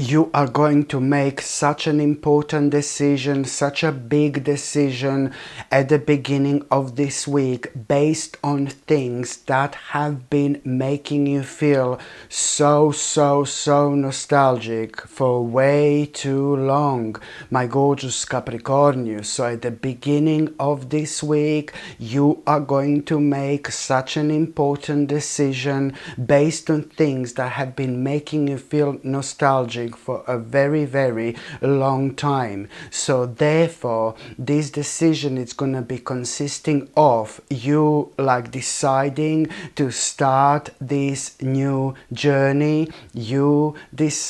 You are going to make such an important decision, such a big decision at the beginning of this week based on things that have been making you feel so nostalgic for way too long, my gorgeous Capricornius. So at the beginning of this week, you are going to make such an important decision based on things that have been making you feel nostalgic for a very long time. So therefore this decision is going to be consisting of you like deciding to start this new journey, you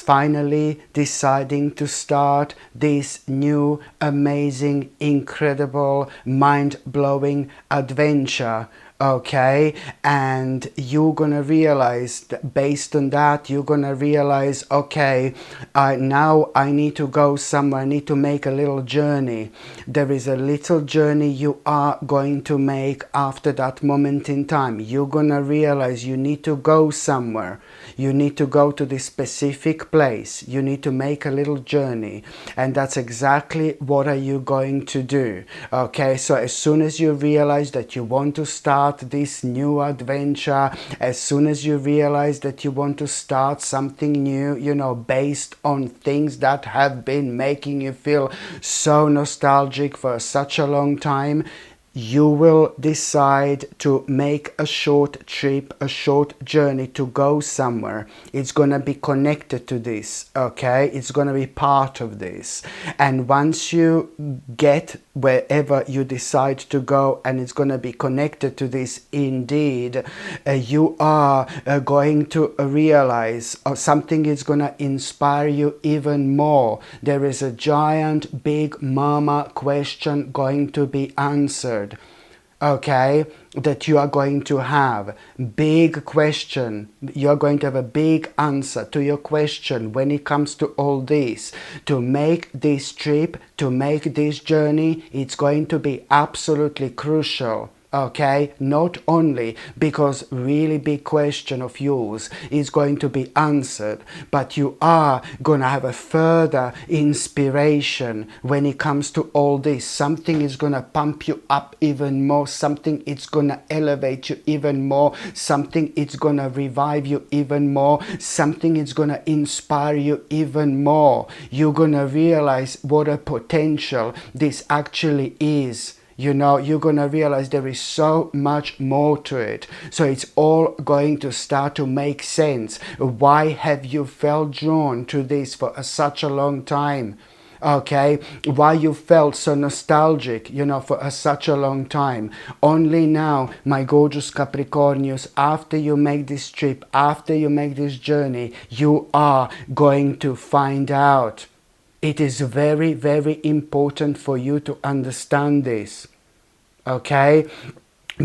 finally deciding to start this new amazing, incredible, mind-blowing adventure. Okay, and you're gonna realize that based on that, you're gonna realize, okay, now I need to go somewhere, I need to make a little journey. There is a little journey you are going to make after that moment in time. You're gonna realize you need to go somewhere, you need to go to this specific place, you need to make a little journey, and that's exactly what are you going to do. Okay, so as soon as you realize that you want to start this new adventure, as soon as you realize that you want to start something new, you know, based on things that have been making you feel so nostalgic for such a long time, you will decide to make a short trip, a short journey to go somewhere. It's going to be connected to this, okay? It's going to be part of this. And once you get wherever you decide to go and it's going to be connected to this indeed, you are going to realize something is going to inspire you even more. There is a giant big mama question going to be answered, okay, that you are going to have. Big question. You're going to have a big answer to your question when it comes to all this. To make this trip, to make this journey, it's going to be absolutely crucial. Okay, not only because really big question of yours is going to be answered, but you are gonna have a further inspiration when it comes to all this. Something is gonna pump you up even more, something it's gonna elevate you even more, something it's gonna revive you even more, something is gonna inspire you even more. You're gonna realize what a potential this actually is. You know, you're going to realize there is so much more to it. So it's all going to start to make sense. Why have you felt drawn to this for such a long time? Okay, why you felt so nostalgic, you know, for such a long time. Only now, my gorgeous Capricornius, after you make this trip, after you make this journey, you are going to find out. It is very important for you to understand this, okay?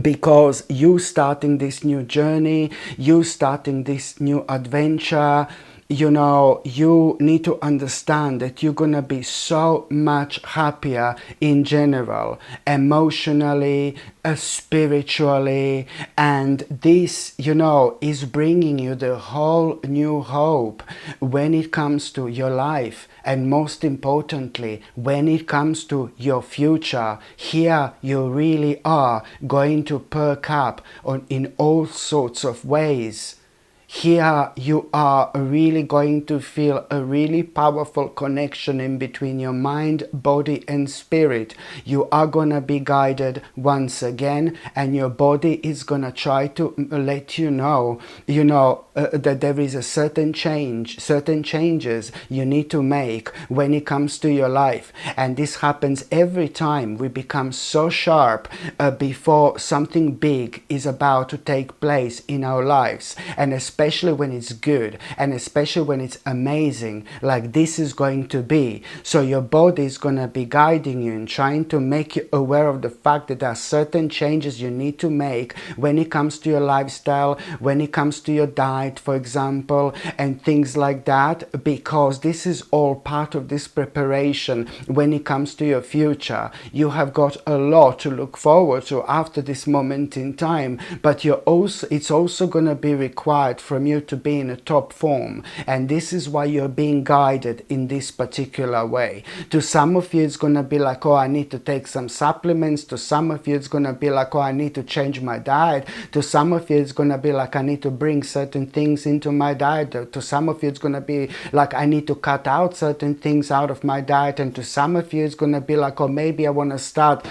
Because you starting this new journey, you starting this new adventure, you know, you need to understand that you're gonna be so much happier in general, emotionally, spiritually, and this, you know, is bringing you the whole new hope when it comes to your life, and most importantly when it comes to your future. Here you really are going to perk up in all sorts of ways. Here you are really going to feel a really powerful connection in between your mind, body and spirit. You are going to be guided once again, and your body is going to try to let you know, that there is a certain changes you need to make when it comes to your life. And this happens every time we become so sharp before something big is about to take place in our lives, and especially when it's good, and especially when it's amazing, like this is going to be. So your body is going to be guiding you and trying to make you aware of the fact that there are certain changes you need to make when it comes to your lifestyle, when it comes to your diet, night, for example, and things like that, because this is all part of this preparation when it comes to your future. You have got a lot to look forward to after this moment in time, but it's also going to be required from you to be in a top form, and this is why you're being guided in this particular way. To some of you it's going to be like, oh, I need to take some supplements. To some of you it's going to be like, oh, I need to change my diet. To some of you it's going to be like, I need to bring certain things into my diet. To some of you it's going to be like, I need to cut out certain things out of my diet. And to some of you it's going to be like, oh, maybe I want to start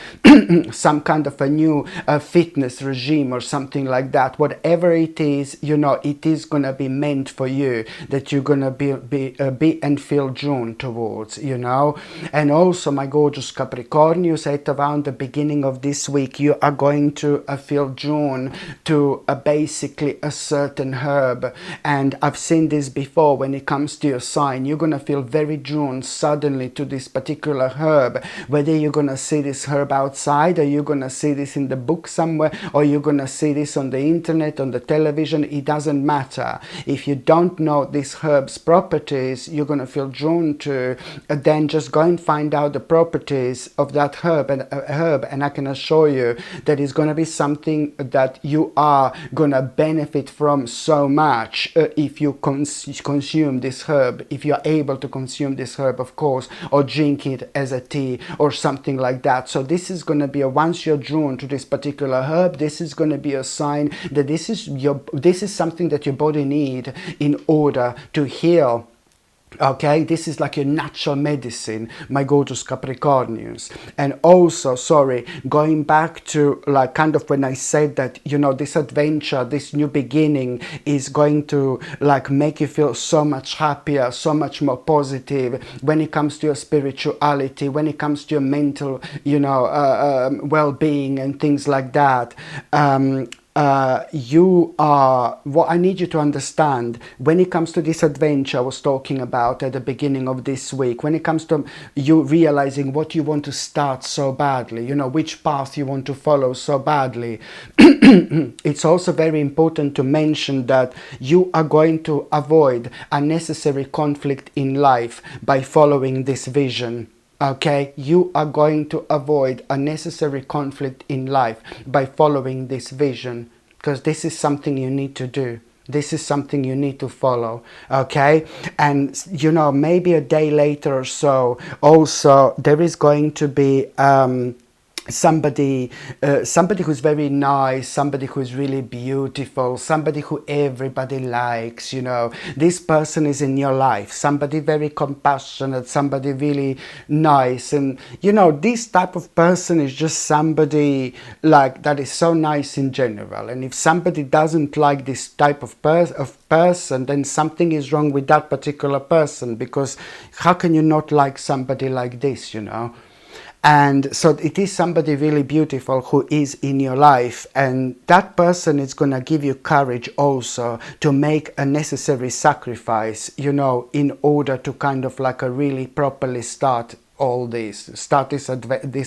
some kind of a new fitness regime or something like that. Whatever it is, you know, it is going to be meant for you, that you're going to be and feel drawn towards, you know. And also, my gorgeous Capricornius, at around the beginning of this week, you are going to feel drawn to basically a certain herb. And I've seen this before when it comes to your sign. You're going to feel very drawn suddenly to this particular herb, whether you're going to see this herb outside, or you're going to see this in the book somewhere, or you're going to see this on the internet, on the television. It doesn't matter. If you don't know this herb's properties, you're going to feel drawn to, then just go and find out the properties of that herb, and I can assure you that it's going to be something that you are going to benefit from so much if you consume this herb, if you're able to consume this herb, of course, or drink it as a tea or something like that. So this is going to be once you're drawn to this particular herb, this is going to be a sign that this is something that your body needs in order to heal. Okay, this is like your natural medicine, my gorgeous Capricornians. And also, sorry, going back to like kind of when I said that, you know, this adventure, this new beginning is going to like make you feel so much happier, so much more positive when it comes to your spirituality, when it comes to your mental, you know, well-being and things like that. You are, what I need you to understand when it comes to this adventure I was talking about at the beginning of this week, when it comes to you realizing what you want to start so badly, you know, which path you want to follow so badly, it's also very important to mention that you are going to avoid unnecessary conflict in life by following this vision. Okay, you are going to avoid unnecessary conflict in life by following this vision, because this is something you need to do. This is something you need to follow, okay? And, you know, maybe a day later or so, also, there is going to be somebody who's very nice, somebody who's really beautiful, somebody who everybody likes, you know. This person is in your life, somebody very compassionate, somebody really nice. And, you know, this type of person is just somebody like that is so nice in general. And if somebody doesn't like this type of person, then something is wrong with that particular person, because how can you not like somebody like this, you know? And so it is somebody really beautiful who is in your life, and that person is going to give you courage also to make a necessary sacrifice, you know, in order to kind of like a really properly start this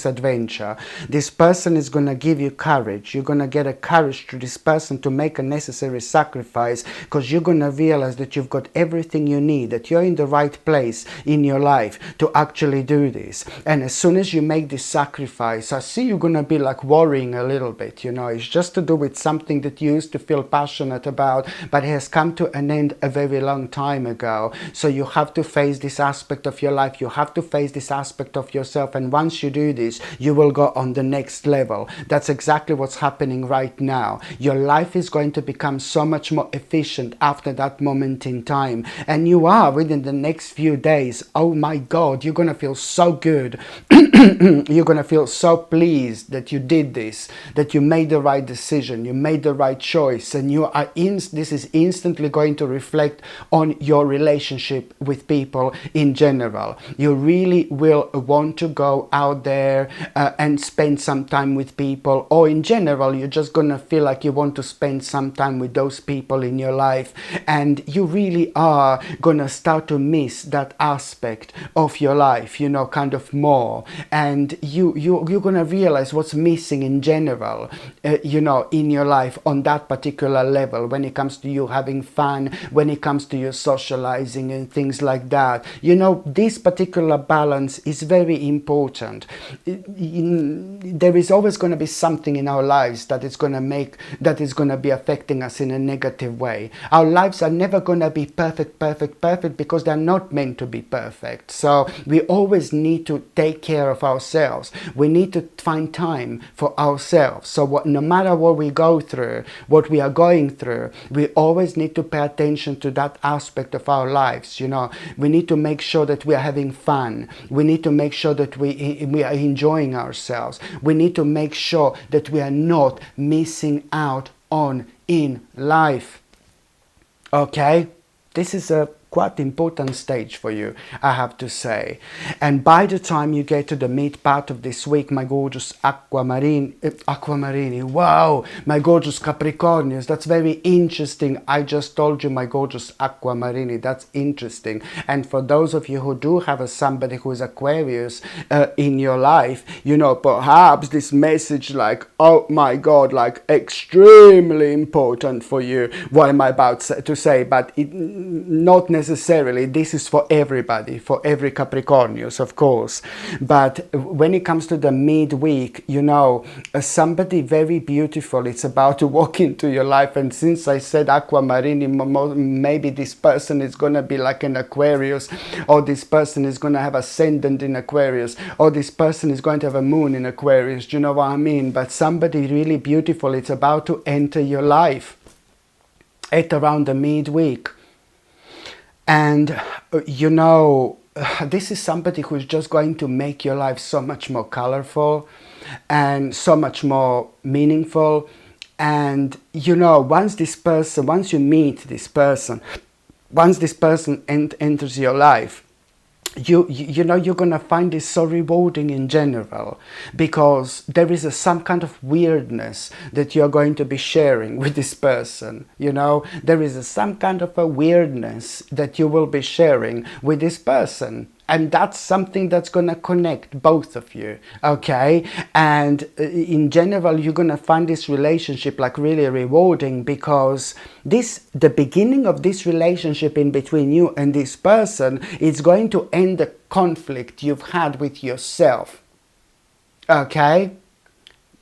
adventure. This person is going to give you courage. You're going to get a courage to this person to make a necessary sacrifice, because you're going to realize that you've got everything you need, that you're in the right place in your life to actually do this. And as soon as you make this sacrifice, I see you're going to be like worrying a little bit, you know. It's just to do with something that you used to feel passionate about, but it has come to an end a very long time ago. So you have to face this aspect of your life. You have to face this aspect of yourself, and once you do this, you will go on the next level. That's exactly what's happening right now. Your life is going to become so much more efficient after that moment in time, and you are within the next few days. Oh my God, you're gonna feel so good. You're gonna feel so pleased that you did this, that you made the right decision, you made the right choice, and you are this is instantly going to reflect on your relationship with people in general. You really will will want to go out there and spend some time with people, or in general you're just gonna feel like you want to spend some time with those people in your life, and you really are gonna start to miss that aspect of your life, you know, kind of more, and you're gonna realize what's missing in general, you know, in your life on that particular level, when it comes to you having fun, when it comes to your socializing and things like that. You know, this particular balance is very important. There is always going to be something in our lives that is going to be affecting us in a negative way. Our lives are never going to be perfect because they're not meant to be perfect. So we always need to take care of ourselves. We need to find time for ourselves. So no matter what we go through, what we are going through, we always need to pay attention to that aspect of our lives. You know, we need to make sure that we are having fun. We need to make sure that we are enjoying ourselves. We need to make sure that we are not missing out on in life. Okay? This is a quite important stage for you, I have to say. And by the time you get to the mid part of this week, my gorgeous aquamarini, wow, my gorgeous Capricornians, that's very interesting. I just told you, my gorgeous aquamarini, that's interesting. And for those of you who do have somebody who is Aquarius in your life, you know, perhaps this message, like, oh my God, like extremely important for you. What am I about to say? But not necessarily. This is for everybody, for every Capricornius, of course. But when it comes to the midweek, you know, somebody very beautiful, it's about to walk into your life. And since I said aquamarini, maybe this person is going to be like an Aquarius, or this person is going to have ascendant in Aquarius, or this person is going to have a moon in Aquarius. Do you know what I mean? But somebody really beautiful, it's about to enter your life at around the midweek. And, you know, this is somebody who's just going to make your life so much more colorful and so much more meaningful. And, you know, once you meet this person, once this person enters your life, you know, you're gonna find this so rewarding in general, because there is some kind of weirdness that you're going to be sharing with this person. You know, there is some kind of a weirdness that you will be sharing with this person. And that's something that's going to connect both of you, okay? And in general, you're going to find this relationship like really rewarding, because the beginning of this relationship in between you and this person is going to end the conflict you've had with yourself, okay?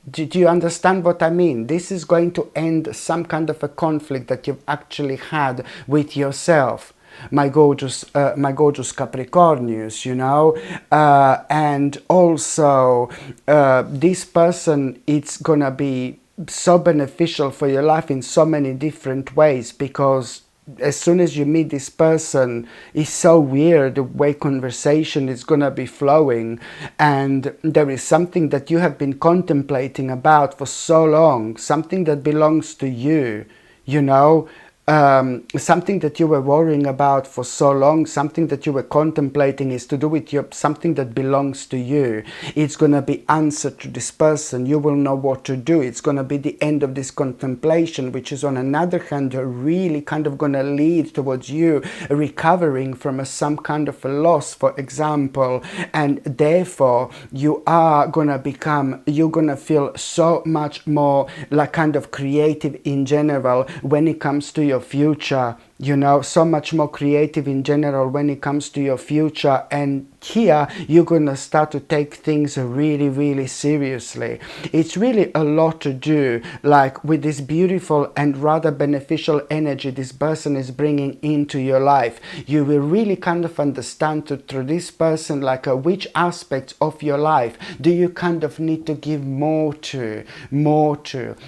Do you understand what I mean? This is going to end some kind of a conflict that you've actually had with yourself. My gorgeous Capricornius, you know, and also this person, it's gonna be so beneficial for your life in so many different ways, because as soon as you meet this person, it's so weird the way conversation is gonna be flowing, and there is something that you have been contemplating about for so long, something that belongs to you, you know. Something that you were worrying about for so long, something that you were contemplating, is to do with something that belongs to you. It's going to be answered to this person. You will know what to do. It's going to be the end of this contemplation, which is on another hand really kind of going to lead towards you recovering from some kind of a loss, for example, and therefore you're going to feel so much more like kind of creative in general when it comes to your future, you know, so much more creative in general when it comes to your future. And here you're gonna start to take things really seriously. It's really a lot to do, like with this beautiful and rather beneficial energy this person is bringing into your life. You will really kind of understand through this person, like which aspects of your life do you kind of need to give more to,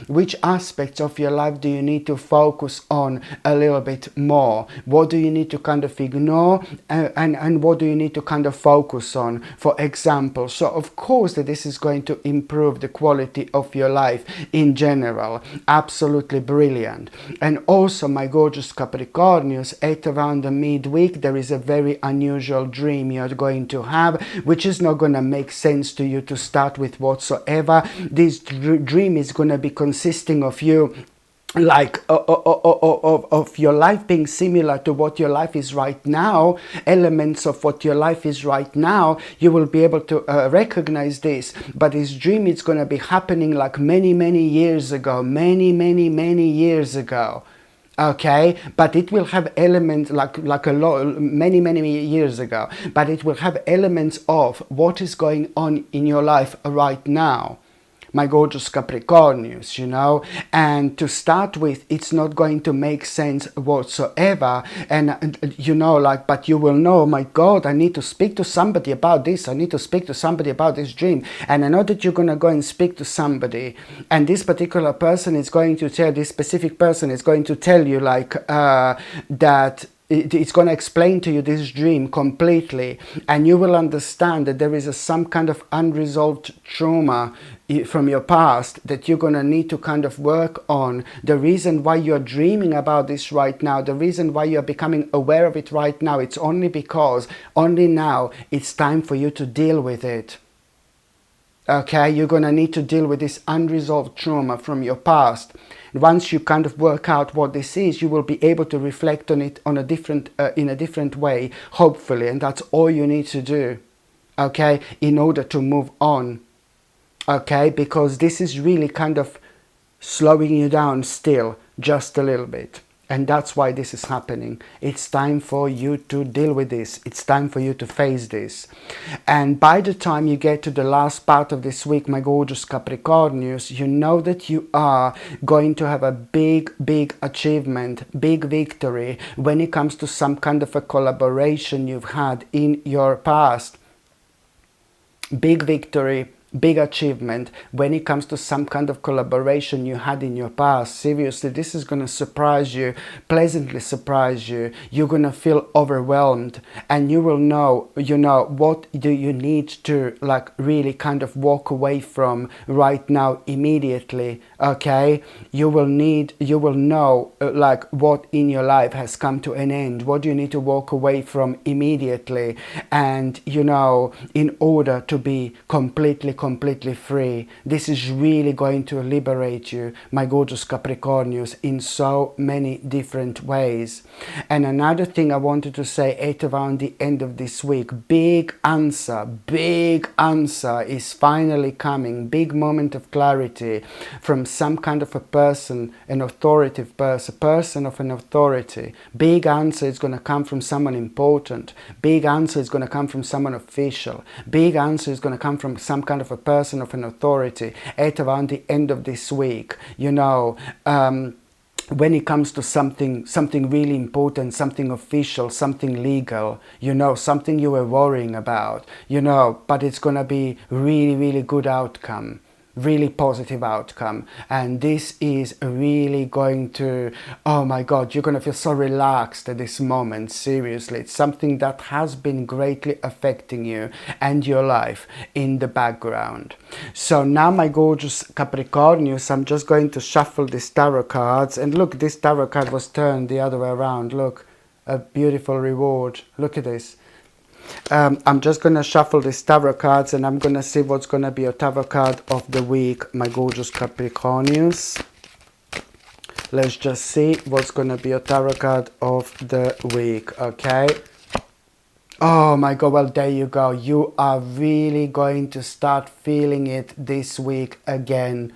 which aspects of your life do you need to focus on a little bit more? What do you need to kind of ignore, and what do you need to kind of focus on, for example? So of course that this is going to improve the quality of your life in general. Absolutely brilliant. And also, my gorgeous Capricornius, at around the midweek there is a very unusual dream you're going to have, which is not going to make sense to you to start with whatsoever. This dream is going to be consisting of you, like of your life being similar to what your life is right now, elements of what your life is right now. You will be able to recognize this, but this dream is going to be happening like many years ago, many years ago. Okay, but it will have elements like a lot, many years ago, but it will have elements of what is going on in your life right now, my gorgeous Capricornius, you know. And to start with, it's not going to make sense whatsoever, and you know, like, but you will know, my God, I need to speak to somebody about this, I need to speak to somebody about this dream. And I know that you're gonna go and speak to somebody, and this particular person is going to tell, this specific person is going to tell you, like, that it's going to explain to you this dream completely, and you will understand that there is some kind of unresolved trauma from your past that you're going to need to kind of work on. The reason why you're dreaming about this right now, the reason why you're becoming aware of it right now, it's only because only now it's time for you to deal with it. Okay, you're going to need to deal with this unresolved trauma from your past. Once you kind of work out what this is, you will be able to reflect on it on a different, in a different way, hopefully. And that's all you need to do, okay, in order to move on. Okay, because this is really kind of slowing you down still, just a little bit. And that's why this is happening. It's time for you to deal with this. It's time for you to face this. And by the time you get to the last part of this week, my gorgeous Capricornius, you know that you are going to have a big achievement, big victory when it comes to some kind of a collaboration you've had in your past. Big victory, big achievement when it comes to some kind of collaboration you had in your past. Seriously, this is going to surprise you, pleasantly surprise you. You're going to feel overwhelmed, and you will know, you know, what do you need to, like, really kind of walk away from right now immediately. Okay, you will know like what in your life has come to an end, what do you need to walk away from immediately, and you know, in order to be completely free. This is really going to liberate you, my gorgeous Capricornius, in so many different ways. And another thing I wanted to say at around the end of this week, big answer is finally coming. Big moment of clarity from some kind of a person, an authoritative person, a person of an authority. Big answer is going to come from someone important. Big answer is going to come from someone official. Big answer is going to come from some kind of a person of an authority at around the end of this week. You know, when it comes to something really important, something official, something legal, you know, something you were worrying about, you know, but it's going to be really good outcome, really positive outcome. And this is really going to, oh my God, you're going to feel so relaxed at this moment. Seriously, it's something that has been greatly affecting you and your life in the background. So now, my gorgeous Capricornius, I'm just going to shuffle these tarot cards, and look, this tarot card was turned the other way around. Look, a beautiful reward. Look at this. I'm just going to shuffle these tarot cards, and I'm going to see what's going to be a tarot card of the week, my gorgeous Capricornius. Let's just see what's going to be a tarot card of the week, okay? Oh my God, well, there you go. You are really going to start feeling it this week again,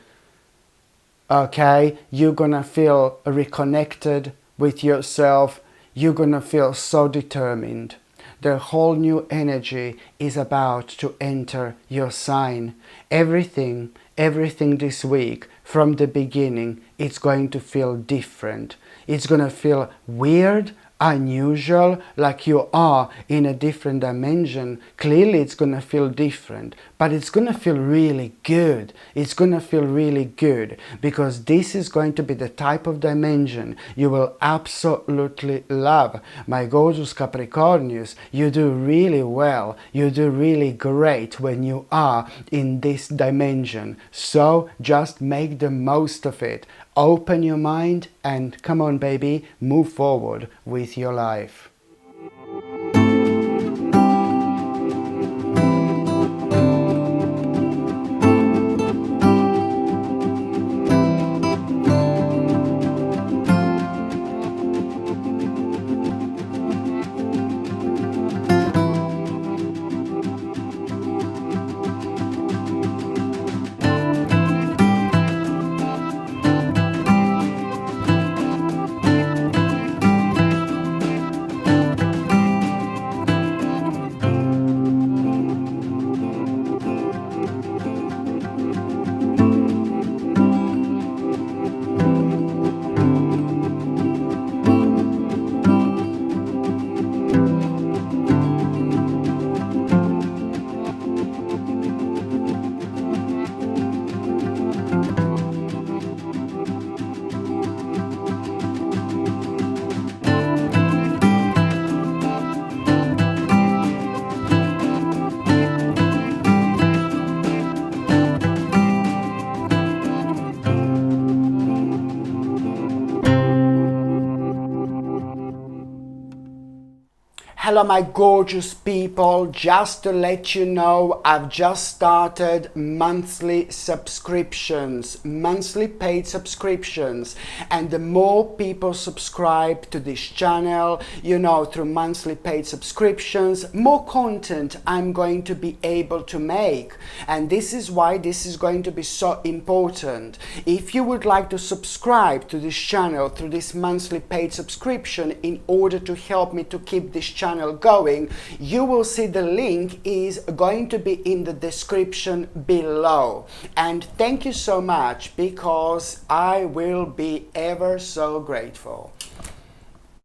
okay? You're going to feel reconnected with yourself. You're going to feel so determined. The whole new energy is about to enter your sign. Everything this week, from the beginning, it's going to feel different. It's going to feel weird, unusual, like you are in a different dimension, clearly it's going to feel different, but it's going to feel really good. It's going to feel really good because this is going to be the type of dimension you will absolutely love. My gorgeous Capricornius, you do really well. You do really great when you are in this dimension. So just make the most of it. Open your mind and come on, baby, move forward with your life. Hello my gorgeous people, just to let you know, I've just started monthly subscriptions, monthly paid subscriptions, and the more people subscribe to this channel, you know, through monthly paid subscriptions, more content I'm going to be able to make. And this is why this is going to be so important. If you would like to subscribe to this channel through this monthly paid subscription in order to help me to keep this channel going, you will see the link is going to be in the description below. And thank you so much, because I will be ever so grateful.